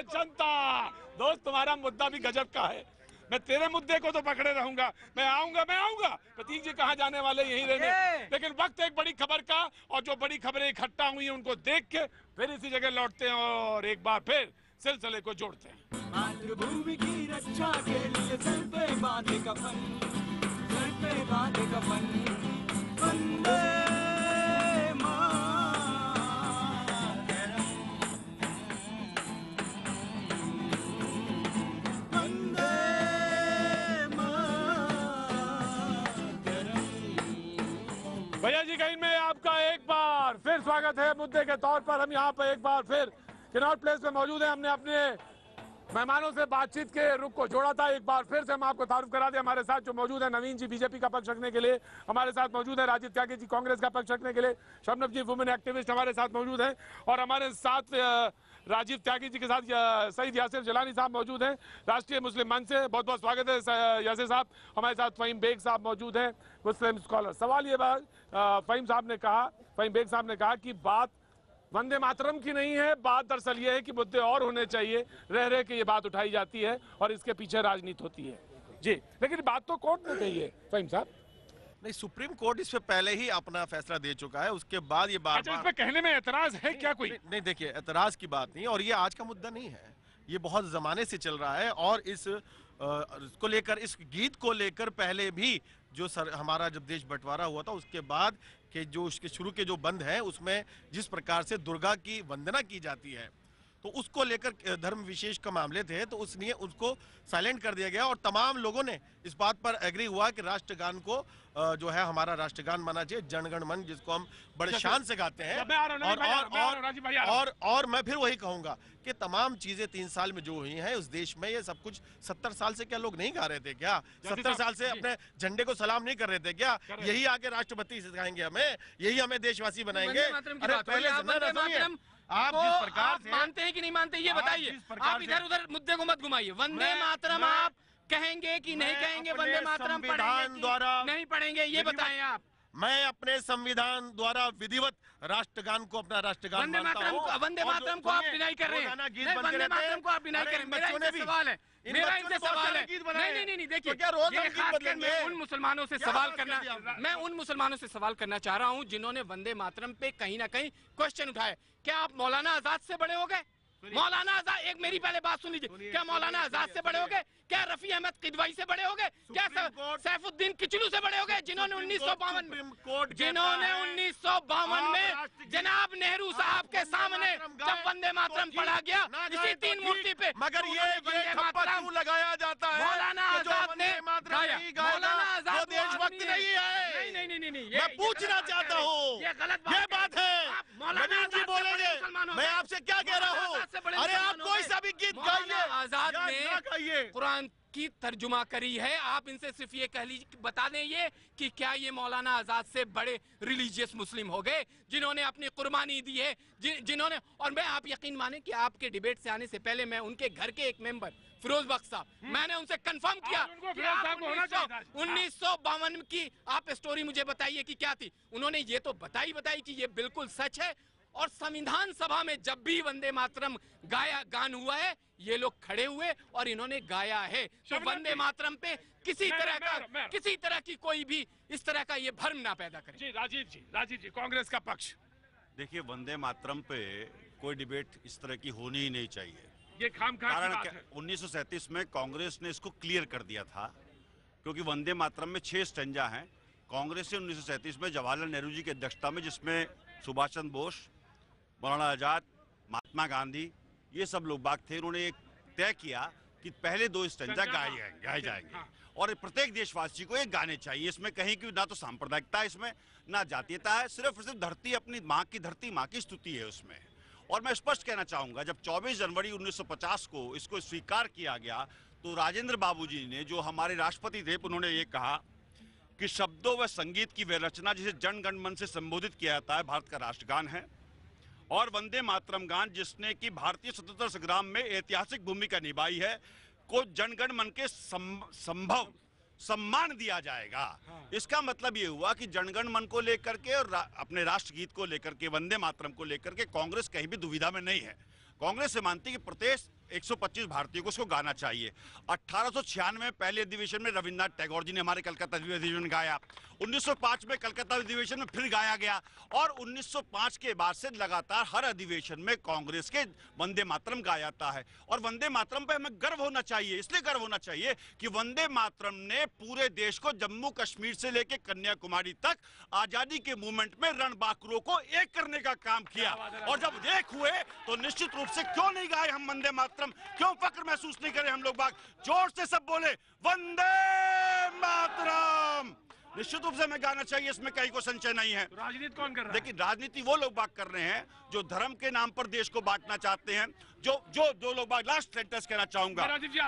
जनता दोस्त, तुम्हारा मुद्दा भी गजब का है। मैं तेरे मुद्दे को तो पकड़े रहूंगा। मैं आऊंगा। प्रतीक जी कहाँ जाने वाले, यहीं रहने। लेकिन वक्त एक बड़ी खबर का, और जो बड़ी खबरें इकट्ठा हुई हैं उनको देख के फिर इसी जगह लौटते हैं और एक बार फिर सिलसिले को जोड़ते हैं। मातृभूमि की रक्षा के लिए सर पे बांधे कफन, सर पे बांधे कफन। वंदे भैया जी कहीं में आपका एक बार फिर स्वागत है। मुद्दे के तौर पर हम यहाँ पर एक बार फिर किनॉट प्लेस में मौजूद हैं। हमने अपने मेहमानों से बातचीत के रुख को जोड़ा था। एक बार फिर से हम आपको तारुफ करा दें। हमारे साथ जो मौजूद है, नवीन जी बीजेपी का पक्ष रखने के लिए हमारे साथ मौजूद है, राजीव त्यागी जी कांग्रेस का पक्ष रखने के लिए, शबनम जी वुमेन एक्टिविस्ट हमारे साथ मौजूद हैं, और हमारे साथ राजीव त्यागी जी के साथ सईद यासिर जिलानी साहब मौजूद हैं राष्ट्रीय मुस्लिम मंच से। बहुत बहुत स्वागत है यासिर साहब। हमारे साथ फ़हीम बेग साहब मौजूद हैं, मुस्लिम स्कॉलर। सवाल ये बात फ़हीम बेग साहब ने कहा कि बात वंदे मातरम की नहीं है, बात दरअसल ये है कि मुद्दे और होने चाहिए, रह के ये बात उठाई जाती है और इसके पीछे राजनीति होती है जी। लेकिन बात तो कोर्ट ने कही है फ़हीम साहब। नहीं, सुप्रीम कोर्ट इस पे पहले ही अपना फैसला दे चुका है। उसके बाद ये बात इस पे कहने में एतराज है क्या कोई? नहीं देखिए, एतराज की बात नहीं, और ये आज का मुद्दा नहीं है, ये बहुत जमाने से चल रहा है। और इसको लेकर, इस गीत को लेकर पहले भी जो हमारा जब देश बंटवारा हुआ था उसके बाद के जो उसके शुरू के जो बंद है, उसमें जिस प्रकार से दुर्गा की वंदना की जाती है, तो उसको लेकर धर्म विशेष का मामले थे, तो उसने उसको साइलेंट कर दिया गया। और तमाम लोगों ने इस बात पर एग्री हुआ कि राष्ट्रगान को जो है हमारा राष्ट्रगान माना चाहिए, जनगण मन, जिसको हम बड़े शान से गाते हैं। और मैं फिर वही कहूंगा कि तमाम चीजें 3 साल में जो हुई हैं उस देश में, ये सब कुछ 70 साल से क्या लोग नहीं गा रहे थे क्या? 70 साल से अपने झंडे को सलाम नहीं कर रहे थे क्या? यही आगे राष्ट्रपति सिखाएंगे हमें, यही हमें देशवासी बनाएंगे। अरे पहले आप जिस प्रकार से मानते हैं कि नहीं मानते ये बताइए। आप इधर उधर मुद्दे को मत घुमाइए। वंदे मातरम आप कहेंगे कि नहीं कहेंगे? वंदे मातरम संविधान द्वारा नहीं पढ़ेंगे, ये बताएं आप। मैं अपने संविधान द्वारा विधिवत राष्ट्रगान को अपना राष्ट्रगान मानता हूं। वंदे मातरम को आप डिनाई कर रहे हैं। वंदे मातरम को आप डिनाई कर रहे हैं। मेरा इनसे सवाल है, नहीं देखिए, खासकर मैं उन मुसलमानों से सवाल करना चाह रहा हूं जिन्होंने वंदे मातरम पे कहीं ना कहीं क्वेश्चन उठाए। क्या आप मौलाना आजाद से बड़े हो गए? मौलाना आजाद, एक मेरी पहले बात सुन लीजिए। क्या मौलाना आजाद से बड़े हो गए? क्या रफी अहमद किदवाई से बड़े हो गए? क्या सैफुद्दीन किचलू से बड़े हो गए, जिन्होंने 1952 में जनाब नेहरू साहब के सामने जब वंदे मातरम पढ़ा गया इसी 3 मूर्ति पे, मगर ये क्यों लगाया जाता है? मौलाना आजाद ने मौलाना आजाद देशभक्त नहीं है। नहीं, मैं पूछना चाहता हूँ, ये बात है। नवीन जी बोलेंगे, मैं आपसे क्या कह रहा हूँ? अरे आप कोई सा भी गीत गाइए, आजाद ने कुरान की तर्जुमा करी है। आप इनसे सिर्फ ये कह लीजिए, बता दें ये कि क्या ये मौलाना आजाद से बड़े रिलीजियस मुस्लिम हो गए जिन्होंने अपनी कुर्बानी दी है, जिन्होंने, और मैं, आप यकीन माने कि आपके डिबेट से आने से पहले मैं उनके घर के एक मेंबर फिरोज बख्श साहब, मैंने उनसे कंफर्म किया कि 1952 की आप स्टोरी मुझे बताइए कि क्या थी। उन्होंने ये तो बताई कि ये बिल्कुल सच है। और संविधान सभा में जब भी वंदे मातरम गान हुआ है, ये लोग खड़े हुए और इन्होंने गाया है। तो वंदे मातरम पे किसी तरह की कोई भी इस तरह का ये भ्रम ना पैदा करे। जी राजीव जी कांग्रेस का पक्ष। देखिए, वंदे मातरम पे कोई डिबेट इस तरह की होनी ही नहीं चाहिए। ये खामखा की बात है। 1937 में कांग्रेस ने इसको क्लियर कर दिया था, क्योंकि वंदे मातरम में 6 स्टैंजा हैं। कांग्रेस ने 1937 में जवाहरलाल नेहरू जी की अध्यक्षता में, जिसमें सुभाष चंद्र बोस, मौलाना आजाद, महात्मा गांधी, ये सब लोग बाग थे, उन्होंने एक तय किया कि पहले 2 स्टैंजा गाए जाएंगे और प्रत्येक देशवासी को ये गाने चाहिए। इसमें कहीं की ना तो सांप्रदायिकता, इसमें ना जातीयता है, सिर्फ धरती, अपनी माँ की धरती, माँ की स्तुति है उसमें। और मैं स्पष्ट कहना चाहूंगा, जब 24 जनवरी 1950 को इसको स्वीकार किया गया तो राजेंद्र बाबू जी ने, जो हमारे राष्ट्रपति थे, उन्होंने ये कहा कि शब्दों व संगीत की वह रचना जिसे जन गण मन से संबोधित किया जाता है, भारत का राष्ट्रगान है। और वंदे मातरम गान, जिसने कि भारतीय स्वतंत्रता संग्राम में ऐतिहासिक भूमिका निभाई है, को जनगण मन के संभव सम्मान दिया जाएगा। इसका मतलब ये हुआ कि जनगण मन को लेकर के और अपने राष्ट्रगीत को लेकर के, वंदे मातरम को लेकर के कांग्रेस कहीं भी दुविधा में नहीं है। कांग्रेस से मानती है कि प्रत्येक 125 भारतीयों को उसको गाना चाहिए। 1896 में पहले अधिवेशन में रविन्द्रनाथ टैगोर जी ने हमारे कलकत्ता अधिवेशन में गाया। 1905 में कलकत्ता अधिवेशन में फिर गाया गया और 1905 के बाद से लगातार हर अधिवेशन में कांग्रेस के वंदे मातरम गाया जाता है। और वंदे मातरम पे हमें गर्व होना चाहिए, इसलिए गर्व होना चाहिए कि वंदे मातरम ने पूरे देश को जम्मू कश्मीर से लेकर कन्याकुमारी तक आजादी के मूवमेंट में रणबांकुरों को एक करने का काम किया। और जब एक हुए तो निश्चित रूप से क्यों नहीं गाए हम वंदे मातरम, क्यों फक्र महसूस नहीं करें हम लोग बाग, जोर से सब बोले वंदे मातरम। निश्चित रूप से हमें गाना चाहिए, इसमें कहीं को संशय नहीं है। तो राजनीति कौन कर रहा है? लेकिन राजनीति वो लोग बात कर रहे हैं जो धर्म के नाम पर देश को बांटना चाहते हैं। जो लोग बात, लास्ट सेंटेंस कहना चाहूंगा,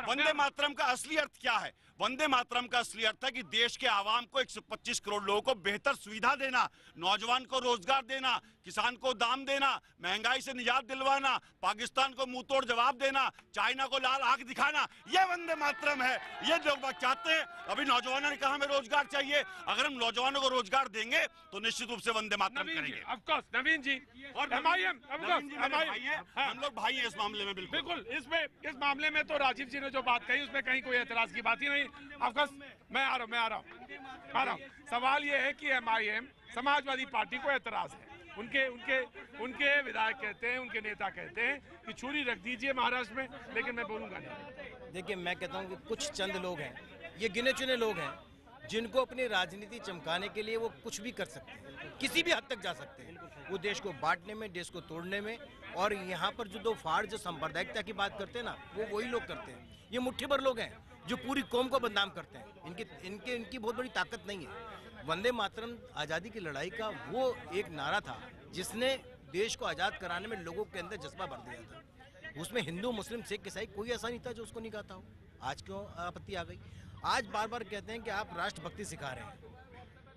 वंदे मातरम का असली अर्थ क्या है? वंदे मातरम का असली अर्थ है कि देश के आवाम को, 125 करोड़ लोगों को बेहतर सुविधा देना, नौजवान को रोजगार देना, किसान को दाम देना, महंगाई से निजात दिलवाना, पाकिस्तान को मुंह तोड़ जवाब देना, चाइना को लाल आंख दिखाना, ये वंदे मातरम है। ये लोग बात चाहते हैं। अभी नौजवानों ने कहा हमें रोजगार चाहिए, अगर हम नौजवानों को रोजगार देंगे तो निश्चित रूप से वंदे मातरम करेंगे। नवीन जी और हम लोग भाई हैं इस मामले में। बिल्कुल इस मामले में तो राजीव जी ने जो बात कही उसमें कहीं कोई एतराज की बात ही नहीं। ऑफकोर्स मैं आ रहा हूँ। सवाल ये है कि MIM समाजवादी पार्टी को एतराज है। उनके विधायक कहते हैं, उनके नेता कहते हैं कि छुरी रख दीजिए महाराष्ट्र में, लेकिन मैं बोलूंगा नहीं। देखिए, मैं कहता हूँ कि कुछ चंद लोग हैं, ये गिने चुने लोग हैं, जिनको अपनी राजनीति चमकाने के लिए वो कुछ भी कर सकते हैं, किसी भी हद तक जा सकते हैं। वो देश को बांटने में, देश को तोड़ने में, और यहाँ पर जो सांप्रदायिकता की बात करते हैं ना, वो वही लोग करते हैं। ये मुट्ठी भर लोग हैं जो पूरी कौम को बदनाम करते हैं। इनकी बहुत बड़ी ताकत नहीं है। वंदे मातरम आज़ादी की लड़ाई का वो एक नारा था जिसने देश को आज़ाद कराने में लोगों के अंदर जज्बा भर दिया था। उसमें हिंदू, मुस्लिम, सिख, ईसाई कोई ऐसा नहीं था जो उसको नहीं गाता हो। आज क्यों आपत्ति आ गई? आज बार बार कहते हैं कि आप राष्ट्रभक्ति सिखा रहे हैं।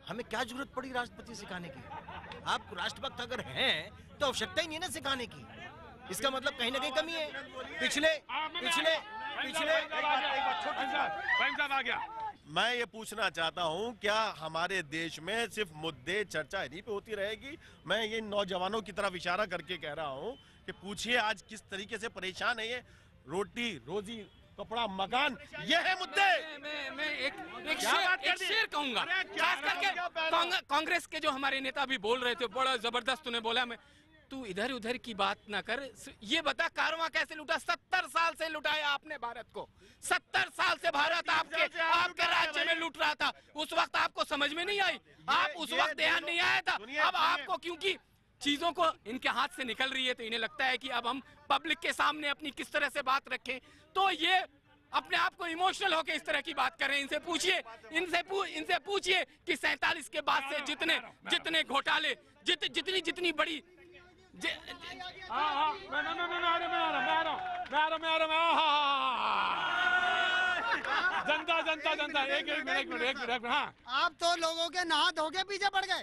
हमें क्या जरूरत पड़ी राष्ट्रभक्ति सिखाने की? आप राष्ट्रभक्त अगर हैं तो आवश्यकता ही नहीं है ना सिखाने की। इसका मतलब कहीं ना कहीं कमी है। पिछले मैं ये पूछना चाहता हूँ, क्या हमारे देश में सिर्फ मुद्दे चर्चा इन्हीं पे होती रहेगी? मैं ये नौजवानों की तरफ इशारा करके कह रहा हूँ कि पूछिए आज किस तरीके से परेशान है ये। रोटी, रोजी, कपड़ा, मकान, ये है मुद्दे। मैं एक शेर कहूंगा, खास करके कांग्रेस के जो हमारे नेता भी बोल रहे थे, बड़ा जबरदस्त तूने बोला। मैं तू इधर उधर की बात ना कर, ये बता कारवां कैसे लूटा? 70 साल से लुटाया आपने भारत को। 70 साल से भारत आपके राज्य में लूट रहा था। उस वक्त आपको समझ में नहीं आई, आप उस वक्त ध्यान नहीं आया था। अब आपको क्योंकि चीजों को इनके हाथ से निकल रही है, तो इन्हें लगता है कि अब हम पब्लिक के सामने अपनी किस तरह से बात रखें, तो ये अपने आप को इमोशनल होकर इस तरह की बात कर रहे हैं। इनसे पूछिए कि 47 के बाद से जितने घोटाले, जितनी बड़ी मैं आ रहा हूँ। जनता जनता जनता एक मिनट हाँ। आप तो लोगों के नहा धो के पीछे पड़ गए,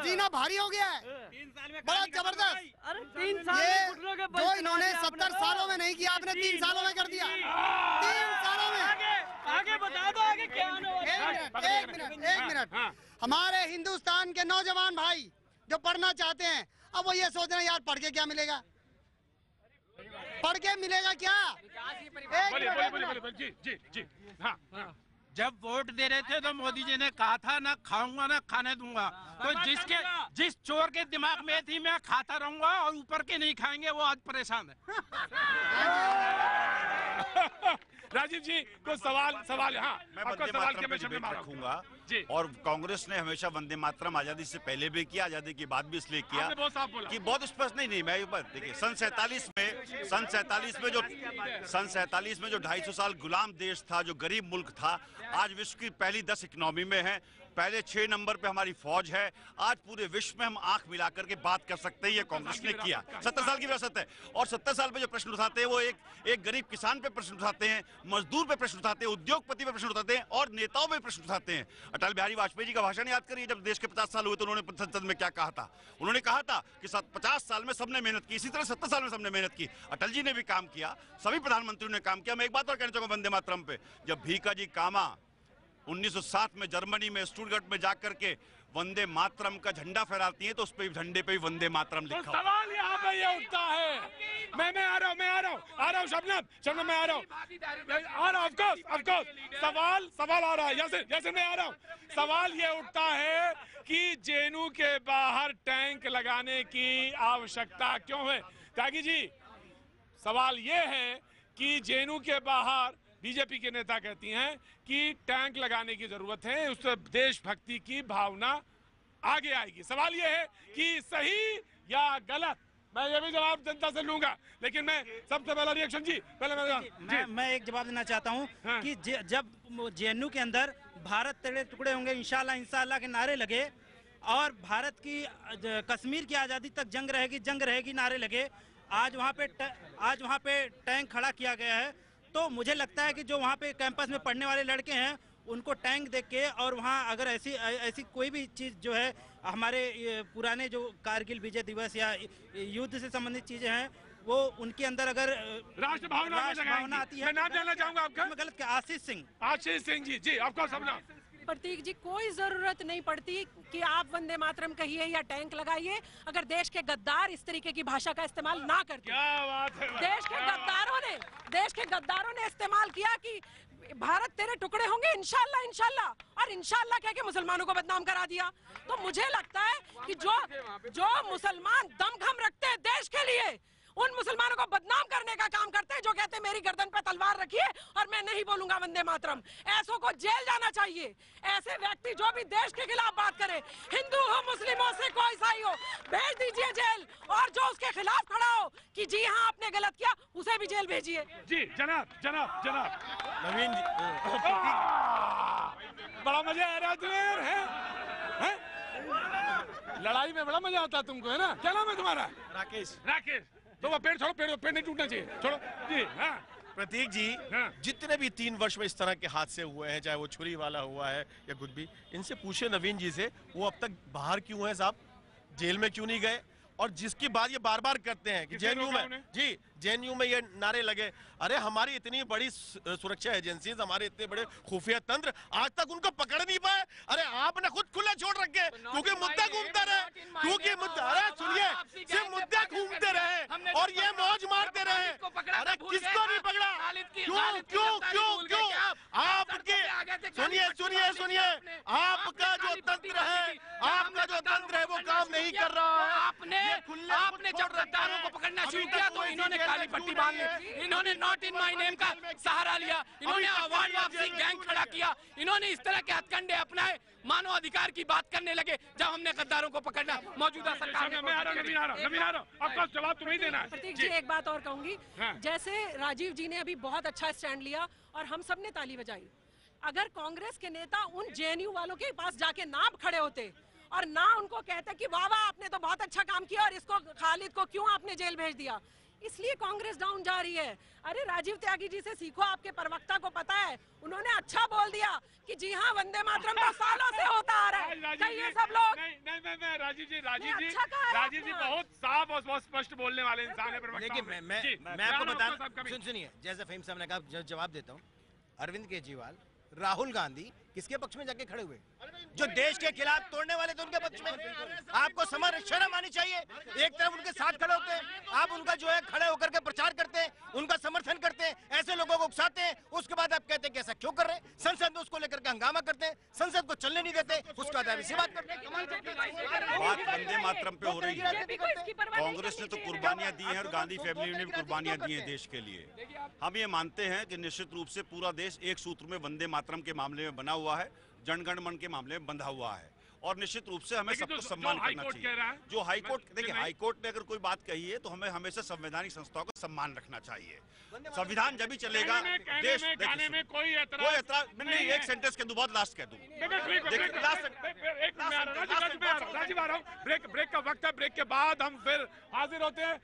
जीना भारी हो गया है, 3 साल में बड़ा जबरदस्त। अरे 3 साल ये में घुटनों के बल जो इन्होंने 70 सालों में नहीं किया, आपने 3 सालों में कर दिया। 3 सालों में। आगे बता दो आगे क्या होने वाला है। एक मिनट। हमारे हिंदुस्तान के नौजवान भाई जो पढ़ना चाहते हैं, अब वो ये सोच रहे हैं यार पढ़ के क्या मिलेगा, पढ़ के मिलेगा क्या? जी हाँ। जब वोट दे रहे थे तो मोदी जी ने कहा था ना खाऊंगा ना खाने दूंगा, तो जिस चोर के दिमाग में थी मैं खाता रहूंगा और ऊपर के नहीं खाएंगे वो आज परेशान है। राजीव जी को सवाल हाँ, मैं वंदे मातरम पे डिबेट रखूंगा और कांग्रेस ने हमेशा वंदे मातरम आजादी से पहले भी किया, आजादी के बाद भी इसलिए किया कि बहुत स्पष्ट नहीं मैं देखिए सन 47 में जो 250 साल गुलाम देश था, जो गरीब मुल्क था, आज विश्व की पहली 10 इकोनॉमी में है, पहले 6 नंबर पे हमारी फौज है, आज पूरे विश्व में हम आंख मिलाकर के बात कर सकते हैं, ये कांग्रेस ने किया। 70 साल की विरासत है और 70 साल पे जो प्रश्न उठाते हैं वो एक गरीब किसान पे प्रश्न उठाते हैं, मजदूर पे प्रश्न उठाते हैं, उद्योगपति पे प्रश्न उठाते हैं और नेताओं पे प्रश्न उठाते हैं। अटल बिहारी वाजपेयी जी का भाषण याद करिए, जब देश के 50 साल हुए तो उन्होंने संसद में क्या कहा था। उन्होंने कहा था कि 50 साल में सबने मेहनत की, इसी तरह 70 साल में सबने मेहनत की। अटल जी ने भी काम किया, सभी प्रधानमंत्रियों ने काम किया। मैं एक बात और कहना चाहूंगा वंदे मातरम पे, जब भीका जी कामा 1907 में जर्मनी में स्टुटगार्ट में जाकर के वंदे मातरम का झंडा फहराती हैं तो उस पे झंडे पे भी वंदे मातरम लिखा तो सवाल यहाँ पे ये उठता है, मैं आ रहा हूँ शबनम मैं आ रहा हूँ ऑफ कोर्स सवाल आ रहा है, यासिर मैं आ रहा हूँ। सवाल ये उठता है कि जेएनयू के बाहर टैंक लगाने की आवश्यकता क्यों है? त्यागी जी, सवाल ये है कि जेएनयू के बाहर बीजेपी के नेता कहती हैं कि टैंक लगाने की जरूरत है, उससे देशभक्ति की भावना आगे आएगी। सवाल यह है कि सही या गलत, मैं ये भी जवाब जनता से लूंगा, लेकिन मैं सबसे पहला रिएक्शन पहले मैं एक जवाब देना चाहता हूं कि जब जेएनयू के अंदर भारत तेरे टुकड़े होंगे इंशाल्लाह के नारे लगे और भारत की कश्मीर की आज़ादी तक जंग रहेगी नारे लगे, आज वहाँ पे टैंक खड़ा किया गया है, तो मुझे लगता है कि जो वहाँ पे कैंपस में पढ़ने वाले लड़के हैं उनको टैंक देख के और वहाँ अगर ऐसी कोई भी चीज़ जो है हमारे पुराने जो कारगिल विजय दिवस या युद्ध से संबंधित चीज़ें हैं वो उनके अंदर अगर राष्ट्र भावना आती है। मैं नाम जानना चाहूंगा आपका। मैं गलत क्या? आशीष सिंह जी आपको समझा। प्रतीक जी, कोई जरूरत नहीं पड़ती कि आप वंदे मातरम कहिए या टैंक लगाइए अगर देश के गद्दार इस तरीके की भाषा का इस्तेमाल ना करते। क्या बात है। देश के गद्दारों ने इस्तेमाल किया कि भारत तेरे टुकड़े होंगे इंशाल्लाह और इंशाल्लाह कह के मुसलमानों को बदनाम करा दिया। तो मुझे लगता है कि जो मुसलमान दमखम रखते हैं देश के लिए, उन मुसलमानों को बदनाम करने का काम करते हैं, जो कहते हैं मेरी गर्दन पे तलवार रखिए और मैं नहीं बोलूंगा वंदे मातरम। ऐसों को जेल जाना चाहिए। ऐसे व्यक्ति जो भी देश के खिलाफ बात करे, हिंदू हो, मुस्लिम हो, सिख हो, ईसाई हो, भेज दीजिए जेल, और जो उसके खिलाफ खड़ा हो कि जी हाँ आपने गलत किया, उसे भी जेल भेजिए। जी जनाब नवीन जी, बड़ा मजा आ रहा तुम्हें है? लड़ाई में बड़ा मजा आता है तुमको, है ना? क्या नाम है तुम्हारा? राकेश। तो वो पेड़ छोड़ो, पेड़ नहीं टूटना चाहिए, छोड़ो जी। हाँ प्रतीक जी, जितने भी 3 वर्ष में इस तरह के हादसे हुए हैं, चाहे वो छुरी वाला हुआ है या कुछ भी, इनसे पूछे नवीन जी से वो अब तक बाहर क्यों है साहब, जेल में क्यों नहीं गए? और जिसकी बात ये बार बार करते हैं कि जेएनयू में ये नारे लगे, अरे हमारी इतनी बड़ी सुरक्षा एजेंसीज, हमारे इतने बड़े खुफिया तंत्र आज तक उनको पकड़ नहीं पाए। अरे आपने खुद खुला छोड़ रखे क्योंकि मुद्दा घूमते रहे, अरे सुनिए, सिर्फ मुद्दा घूमते रहे और ये मौज मारते रहे। अरे किसको नहीं पकड़ा? क्यों आपके सुनिए आपका जो तंत्र है वो काम नहीं कर रहा है। आपने जब गद्दारों को पकड़ना शुरू किया तो इन्होंने काली पट्टी बांध ली, इन्होंने नॉट इन माय नेम का सहारा लिया, इन्होंने अवार्ड वापसी गैंग खड़ा किया, इन्होंने इस तरह के हथकंडे अपनाए, मानव अधिकार की बात करने लगे जब हमने गद्दारों को पकड़ना। मौजूदा सरकार में आपका जवाब तुम्हें देना है। प्रतीक जी, एक बात और कहूंगी, जैसे राजीव जी ने अभी बहुत अच्छा स्टैंड लिया और हम सब ने ताली बजाई, अगर कांग्रेस के नेता उन जेएनयू वालों के पास जाके ना खड़े होते और ना उनको कहते कि वाह वाह आपने तो बहुत अच्छा काम किया और इसको खालिद को क्यों आपने जेल भेज दिया, इसलिए कांग्रेस डाउन जा रही है। अरे राजीव त्यागी जी से सीखो, आपके प्रवक्ता को पता है, उन्होंने अच्छा बोल दिया कि जी हाँ वंदे मातरम तो सालों से होता आ रहा है। ये सब लोग नहीं राजीव जी बहुत साफ और बहुत स्पष्ट बोलने वाले इंसान है। देखिए मैं आपको बता सुनिए, जैसे फहीम साहब ने कहा, जवाब देता हूँ। अरविंद केजरीवाल, राहुल गांधी किसके पक्ष में जाके खड़े हुए? जो देश के खिलाफ तोड़ने वाले थे उनके पक्ष में। आपको शर्म आनी चाहिए। एक तरफ उनके साथ खड़े होते हैं, आप उनका जो है खड़े होकर के प्रचार करते हैं, उनका समर्थन करते हैं, ऐसे लोगों को उकसाते हैं, उसके बाद आप कहते हैं कि ऐसा क्यों कर रहे हैं? संसद में उसको लेकर के हंगामा करते हैं, संसद को चलने नहीं देते, उसके बाद आप इसी बात करते हैं। बात वंदे मातरम पे हो रही है। कांग्रेस ने तो कुर्बानियां दी हैं और गांधी फैमिली ने भी कुर्बानियां दी हैं देश के लिए। हम ये मानते हैं कि निश्चित रूप से पूरा देश एक सूत्र में वंदे मातरम के मामले में बना हुआ है, जनगण मन के मामले में बंधा हुआ है, और निश्चित रूप से हमें सबको सम्मान करना चाहिए। जो हाईकोर्ट, देखिए हाईकोर्ट ने अगर कोई बात कही है तो हमें हमेशा संवैधानिक संस्थाओं का सम्मान रखना चाहिए। संविधान जब भी चलेगा देश में कोई एतराज नहीं। एक सेंटेंस के बाद लास्ट कह दूं। राजीव आ रहा हूँ, ब्रेक का वक्त है। ब्रेक के बाद हम फिर हाजिर होते हैं।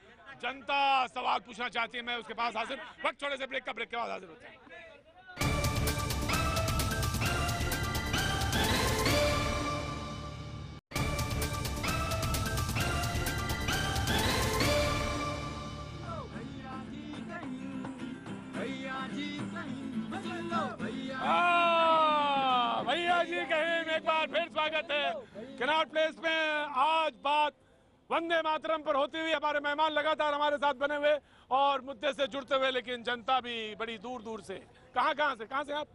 जनता सवाल पूछना चाहती है, मैं उसके पास हाजिर। वक्त छोड़े से ब्रेक के बाद हाजिर होते हैं। भैया जी कहीं में एक बार फिर स्वागत है कनॉट प्लेस में। आज बात वंदे मातरम पर होती हुई, हमारे मेहमान लगातार हमारे साथ बने हुए और मुद्दे से जुड़ते हुए, लेकिन जनता भी बड़ी दूर दूर से, कहाँ से आप?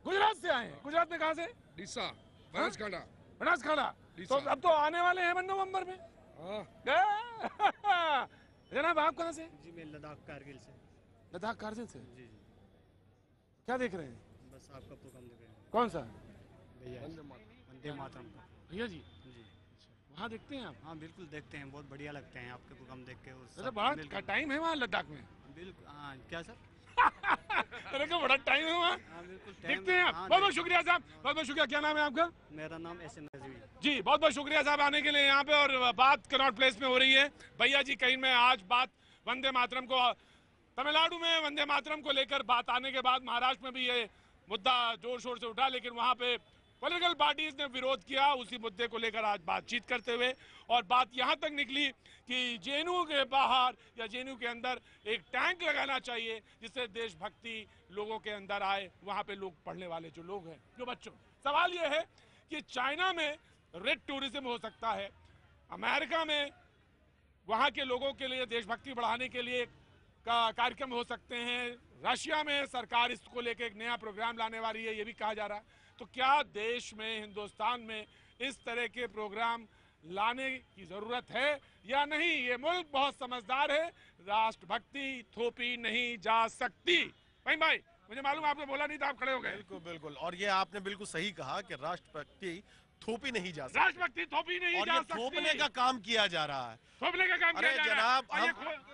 गुजरात से आए हैं। गुजरात में कहाँ से? डीसा, बनासकांठा। तो अब तो आने वाले हैं नवंबर में। जनाब आप कहाँ से? जी मैं लद्दाख कारगिल से। लद्दाख कारगिल से? जी। क्या देख रहे हैं? बस आपका प्रोग्राम देख रहे हैं। कौन सा? भैया वंदे मातरम का। भैया जी वहाँ देखते हैं आप? हाँ बिल्कुल देखते हैं, बहुत बढ़िया लगते हैं आपके प्रोग्राम देख के। बड़ा टाइम है वहाँ लद्दाख में? बिल्कुल। हाँ क्या सर? अरे क्या बड़ा टाइम है वहाँ? देखते हैं आप। बहुत बहुत शुक्रिया साहब, बहुत बहुत शुक्रिया। क्या नाम है आपका? मेरा नाम एस.एन. नजवी। जी बहुत बहुत शुक्रिया साहब आने के लिए यहाँ पे। और बात कनॉट प्लेस में हो रही है। भैया जी कहीं में आज बात वंदे मातरम को, तमिलनाडु में वंदे मातरम को लेकर बात आने के बाद महाराष्ट्र में भी ये मुद्दा जोर शोर से उठा, लेकिन वहाँ पे पॉलिटिकल पार्टीज ने विरोध किया उसी मुद्दे को लेकर आज बातचीत करते हुए। और बात यहाँ तक निकली कि जेएनयू के बाहर या जेएनयू के अंदर एक टैंक लगाना चाहिए जिससे देशभक्ति लोगों के अंदर आए। वहाँ पे लोग, पढ़ने वाले जो लोग हैं, जो बच्चों, सवाल ये है कि चाइना में रेड टूरिज्म हो सकता है, अमेरिका में वहाँ के लोगों के लिए देशभक्ति बढ़ाने के लिए का कार्यक्रम हो सकते हैं, रशिया में सरकार इसको लेकर एक नया प्रोग्राम लाने वाली है, ये भी कहा जा रहा है। तो क्या देश में, हिंदुस्तान में इस तरह के प्रोग्राम लाने की जरूरत है या नहीं? ये मुल्क बहुत समझदार है, राष्ट्रभक्ति थोपी नहीं जा सकती। भाई मुझे मालूम आपने बोला नहीं था, आप खड़े हो गए। बिल्कुल। और ये आपने बिल्कुल सही कहा कि राष्ट्रभक्ति थोपी नहीं जा सकती। राष्ट्रभक्ति थोपी नहीं जा सकती। थोपने का काम किया जा रहा है। थोपने का काम किया जा रहा है।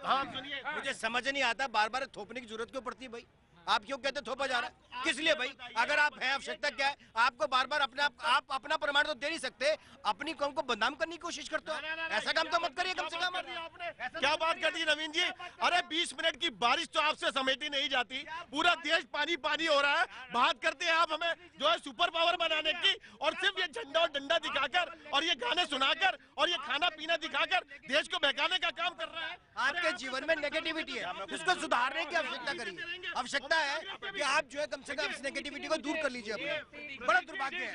हम सुनिए, मुझे समझ नहीं आता बार बार थोपने की जरूरत क्यों पड़ती है भाई? आप क्यों कहते थोपा जा रहा है? किस लिए भाई? अगर आप हैं, आवश्यकता क्या है? आपको बार बार आप अपना प्रमाण तो दे नहीं सकते, अपनी कौम को बदनाम करने की कोशिश करते हो। ऐसा काम तो मत करिए कम से कम। क्या बात कर दी नवीन जी? अरे 20 मिनट की बारिश तो आपसे समेटी नहीं जाती, पूरा देश पानी पानी हो रहा है। बात करते हैं आप हमें जो है सुपर पावर बनाने की, और सिर्फ ये झंडा और डंडा दिखाकर और ये गाने सुनाकर और ये खाना पीना दिखाकर देश को बहकाने का काम कर रहा है। आपके जीवन में नेगेटिविटी है, उसको सुधारने की आवश्यकता करिए। आवश्यकता है कि आप जो है कम से कम इस नेगेटिविटी को दूर कर लीजिए अपने। बड़ा दुर्भाग्य है।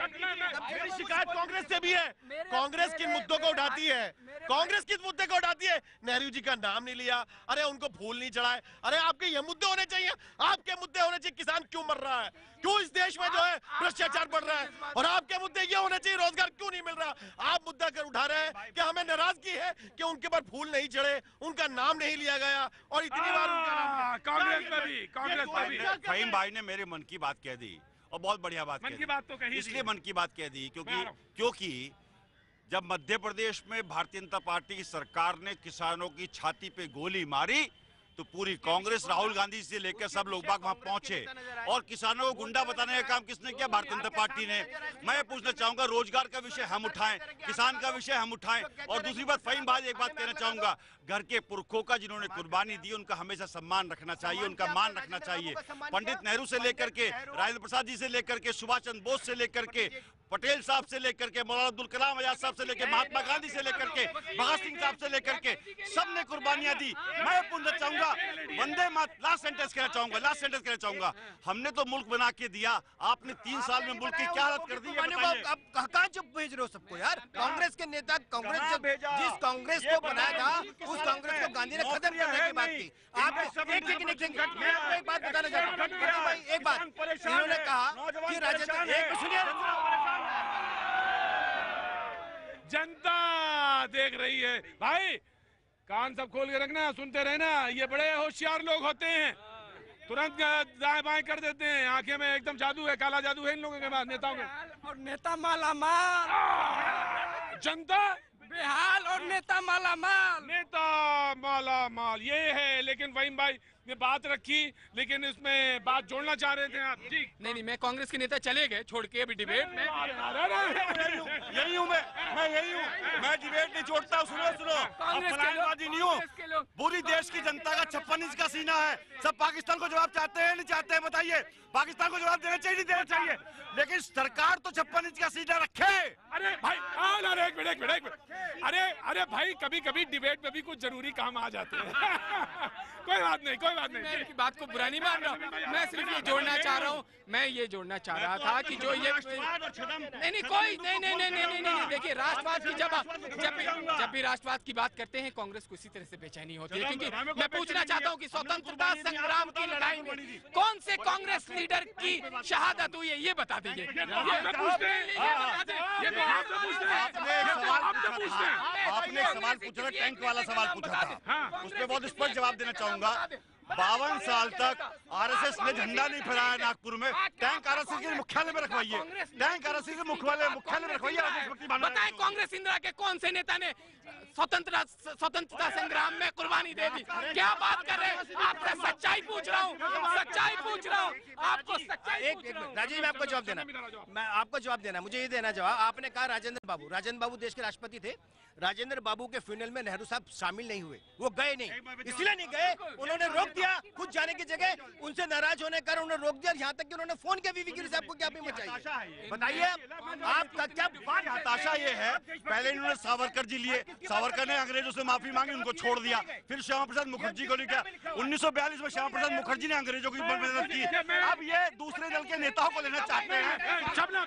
शिकायत कांग्रेस से भी है। कांग्रेस किन मुद्दों को उठाती है? कांग्रेस किस मुद्दे को उठाती है? नेहरू जी का नाम नहीं लिया, अरे उनको फूल नहीं चढ़ाए। अरे आपके ये मुद्दे होने चाहिए, आपके मुद्दे होने चाहिए किसान क्यों मर रहा है, क्यों इस देश में जो है भ्रष्टाचार बढ़ रहा है, और आपके मुद्दे ये होने चाहिए रोजगार क्यों नहीं मिल रहा। आप मुद्दा कर उठा रहे हैं कि हमें नाराजगी है कि उनके पर फूल नहीं चढ़े, उनका नाम नहीं लिया गया, और इतनी बार कांग्रेस में भी फहीम भाई ने मेरे मन की बात कह दी, और बहुत बढ़िया बात मन की बात तो कही, इसलिए मन की बात कह दी क्योंकि जब मध्य प्रदेश में भारतीय जनता पार्टी की सरकार ने किसानों की छाती पे गोली मारी तो पूरी कांग्रेस, राहुल गांधी से लेकर सब लोग बाग वहां पहुंचे। और किसानों को गुंडा बताने का काम किसने किया? भारतीय जनता पार्टी ने। मैं पूछना चाहूंगा, रोजगार का विषय हम उठाएं, किसान का विषय हम उठाएं। और दूसरी बात, फहीम भाई एक बात कहना चाहूंगा, घर के पुरखों का जिन्होंने कुर्बानी दी उनका हमेशा सम्मान रखना चाहिए, उनका मान रखना चाहिए। पंडित नेहरू से लेकर के, राजेंद्र प्रसाद जी से लेकर के, सुभाष चंद्र बोस से लेकर के, पटेल साहब से लेकर के, मौलाना अब्दुल कलाम आजाद साहब से लेकर, महात्मा गांधी से लेकर के, भगत सिंह साहब से लेकर के, सबने कुर्बानियां दी। मैं पूछना चाहूंगा, वंदे मातरम, लास्ट सेंटेंस कहना चाहूंगा, हमने तो मुल्क बना के दिया, आपने 3 साल में मुल्क की क्या हालत कर दी है? आप कहाँ चुप भेज रहे हो सबको यार? कांग्रेस के नेता, कांग्रेस जिस कांग्रेस को बनाया था उस कांग्रेस को गांधी ने खत्म करने की बात की। आप एक बात बताना चाहता हूँ, एक बात इन्होंने कहा कि जनता देख रही है भाई, कान सब खोल के रखना, सुनते रहना। ये बड़े होशियार लोग होते हैं, तुरंत दाएं बाएं कर देते हैं। आंखें में एकदम जादू है, काला जादू है इन लोगों के पास, नेताओं के। और नेता मालामाल, जनता बेहाल और नेता मालामाल। नेता मालामाल ये है। लेकिन वहीम भाई ने बात रखी, लेकिन इसमें बात जोड़ना चाह रहे थे आप जी। नहीं, मैं कांग्रेस के नेता चले गए छोड़ के अभी डिबेट में। यही हूँ मैं यही हूँ, मैं डिबेट नहीं छोड़ता। सुनो फलानबाजी नहीं हूँ, पूरी देश की जनता का 56 इंच का सीना है। सब पाकिस्तान को जवाब चाहते हैं, नहीं चाहते हैं? बताइए, पाकिस्तान को जवाब देना चाहिए, नहीं देना चाहिए? लेकिन सरकार तो 56 इंच का सीना रखे। अरे भाई, एक मिनट, अरे भाई, कभी कभी डिबेट में भी कुछ जरूरी काम आ जाते हैं। कोई बात नहीं। मैं इनकी बात को बुरा नहीं मान रहा, मैं सिर्फ ये जोड़ना चाह रहा हूँ, था कि जो ये नहीं, देखिए, राष्ट्रवाद की जब भी राष्ट्रवाद की बात करते हैं कांग्रेस को इसी तरह से बेचैनी होती है। क्योंकि मैं पूछना चाहता हूँ कि स्वतंत्रता संग्राम की लड़ाई में कौन से कांग्रेस लीडर की शहादत हुई है, ये बता दीजिए। आपने सवाल पूछा, टैंक वाला सवाल पूछा था, उस पर बहुत स्पष्ट जवाब देना चाहूंगा। 52 साल तक आरएसएस ने झंडा नहीं फहराया नागपुर में। टैंक आरएसएस के मुख्यालय में रखवाइए, टैंक आरएसएस के मुख्यालय में रखवाइए। बताएं, कांग्रेस इंदिरा के कौन से नेता ने स्वतंत्रता संग्राम में कुर्बानी दे दी? क्या बात कर रहे हैं? आपसे सच्चाई पूछ रहा हूँ, आपको सच्चाई पूछ रहा हूँ। राजीव, मैं आपको जवाब देना, मुझे ये देना जवाब। आपने कहा राजेंद्र बाबू देश के राष्ट्रपति थे। राजेंद्र बाबू के फ्यूनरल में नेहरू साहब शामिल नहीं हुए, वो गए नहीं, इसलिए नहीं गए, उन्होंने रोक दिया। खुद जाने की जगह उनसे नाराज होने कर उन्होंने रोक दिया। यहाँ तक कि उन्होंने फोन किया वीवी गिरी साहब को, क्या मचाइए? बताइए आपका क्या हताशा ये है? पहले इन्होंने सावरकर जी लिए, सावरकर ने अंग्रेजों से माफी मांगी, उनको छोड़ दिया। फिर श्यामा प्रसाद मुखर्जी को लिखा, 1942 में श्यामा प्रसाद मुखर्जी ने अंग्रेजों की मदद की। अब ये दूसरे दल के नेताओं को लेना चाहते हैं। शबनम,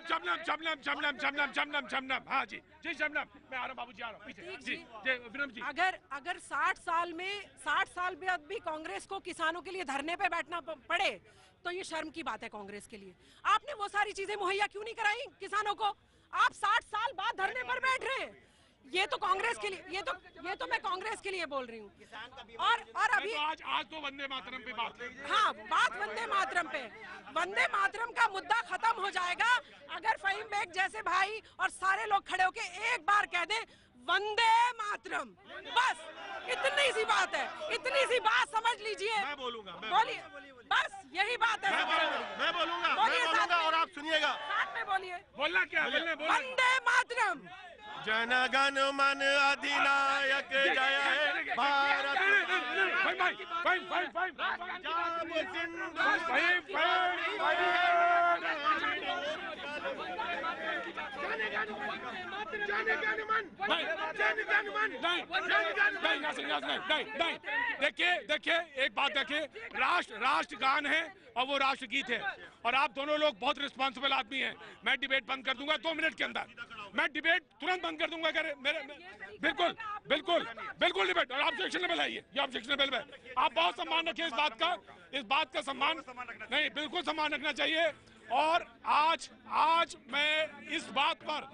हाँ जी शबनम, मैं आ रहा हूँ बाबूजी, आ रहा हूँ जी। अगर 60 साल बाद भी कांग्रेस को किसानों के लिए धरने पे बैठना पड़े तो ये शर्म की बात है कांग्रेस के लिए। आपने वो सारी चीजें मुहैया क्यों नहीं कराई किसानों को? आप 60 साल बाद धरने पर बैठ रहे हैं। ये तो कांग्रेस के लिए, ये तो मैं कांग्रेस के लिए बोल रही हूँ। और अभी आज तो वंदे मातरम पे बात, हाँ, बात वंदे मातरम पे। वंदे मातरम का मुद्दा खत्म हो जाएगा अगर फहीम बेग जैसे भाई और सारे लोग खड़े होके एक बार कह दें वंदे मातरम। बस इतनी सी बात है, इतनी सी बात समझ लीजिए। मैं बोलूंगा, बोलिए, बस यही बात है। मैं बोलूंगा और आप सुनिएगा। साथ में बोलिए। बोलना क्या? वंदे मातरम। जन गण मन अधिनायक जय हे भारत। देखिए एक बात देखिए, राष्ट्रगान है और वो राष्ट्रगीत है, और आप दोनों लोग बहुत रिस्पॉन्सिबल आदमी हैं। मैं डिबेट बंद कर दूंगा 2 मिनट के अंदर, मैं डिबेट तुरंत बंद कर दूंगा। अगर बिल्कुल डिबेट, और ऑब्जेक्शन लेवल है, ये ऑब्जेक्शन लेवल है। आप बहुत सम्मान रखें इस बात का सम्मान नहीं, बिल्कुल सम्मान रखना चाहिए। और आज मैं इस बात पर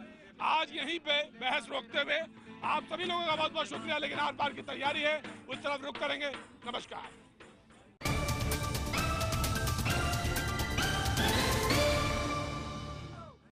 आज यहीं पे बहस रोकते हुए आप सभी लोगों का बहुत बहुत शुक्रिया। लेकिन आर पार की तैयारी है, उस तरफ रुख करेंगे। नमस्कार।